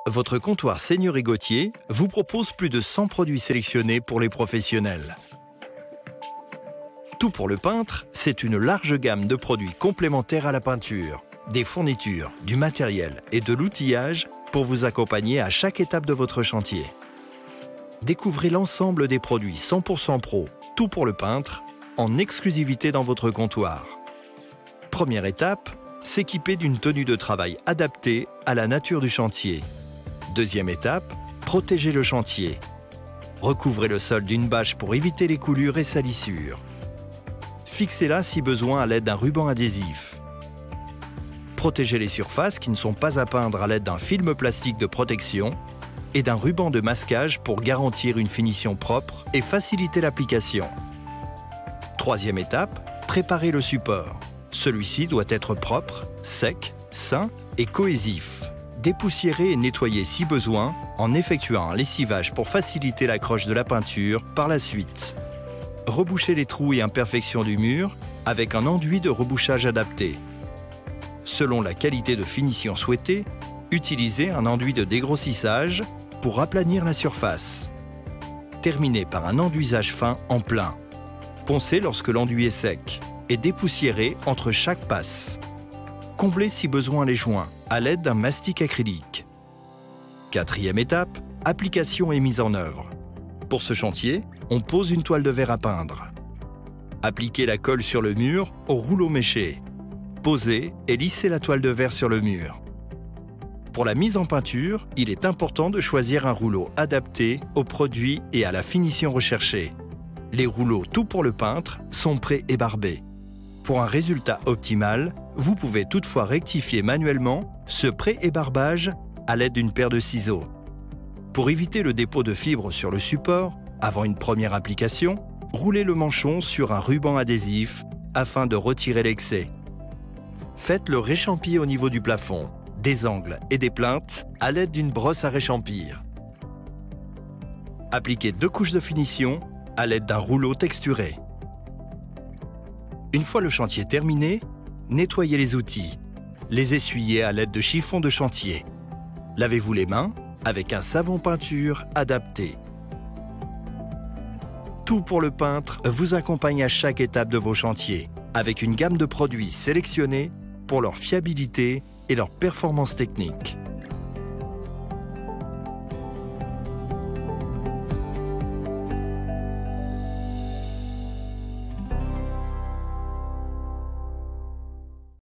votre comptoir Seigneur & Gauthier vous propose plus de 100 produits sélectionnés pour les professionnels. Tout pour le peintre, c'est une large gamme de produits complémentaires à la peinture, des fournitures, du matériel et de l'outillage pour vous accompagner à chaque étape de votre chantier. Découvrez l'ensemble des produits 100% pro, tout pour le peintre, en exclusivité dans votre comptoir. Première étape, s'équiper d'une tenue de travail adaptée à la nature du chantier. Deuxième étape, protéger le chantier. Recouvrez le sol d'une bâche pour éviter les coulures et salissures. Fixez-la si besoin à l'aide d'un ruban adhésif. Protégez les surfaces qui ne sont pas à peindre à l'aide d'un film plastique de protection et d'un ruban de masquage pour garantir une finition propre et faciliter l'application. Troisième étape, préparez le support. Celui-ci doit être propre, sec, sain et cohésif. Dépoussiérez et nettoyez si besoin en effectuant un lessivage pour faciliter l'accroche de la peinture par la suite. Rebouchez les trous et imperfections du mur avec un enduit de rebouchage adapté. Selon la qualité de finition souhaitée, utilisez un enduit de dégrossissage pour aplanir la surface. Terminez par un enduisage fin en plein. Poncez lorsque l'enduit est sec et dépoussiérez entre chaque passe. Comblez si besoin les joints à l'aide d'un mastic acrylique. Quatrième étape, application et mise en œuvre. Pour ce chantier, on pose une toile de verre à peindre. Appliquez la colle sur le mur au rouleau méché. Posez et lissez la toile de verre sur le mur. Pour la mise en peinture, il est important de choisir un rouleau adapté au produit et à la finition recherchée. Les rouleaux tout pour le peintre sont pré-ébarbés. Pour un résultat optimal, vous pouvez toutefois rectifier manuellement ce pré-ébarbage à l'aide d'une paire de ciseaux. Pour éviter le dépôt de fibres sur le support, avant une première application, roulez le manchon sur un ruban adhésif afin de retirer l'excès. Faites le réchampis au niveau du plafond, des angles et des plinthes à l'aide d'une brosse à réchampir. Appliquez 2 couches de finition à l'aide d'un rouleau texturé. Une fois le chantier terminé, nettoyez les outils. Les essuyez à l'aide de chiffons de chantier. Lavez-vous les mains avec un savon peinture adapté. Tout pour le peintre vous accompagne à chaque étape de vos chantiers avec une gamme de produits sélectionnés pour leur fiabilité et leur performance technique.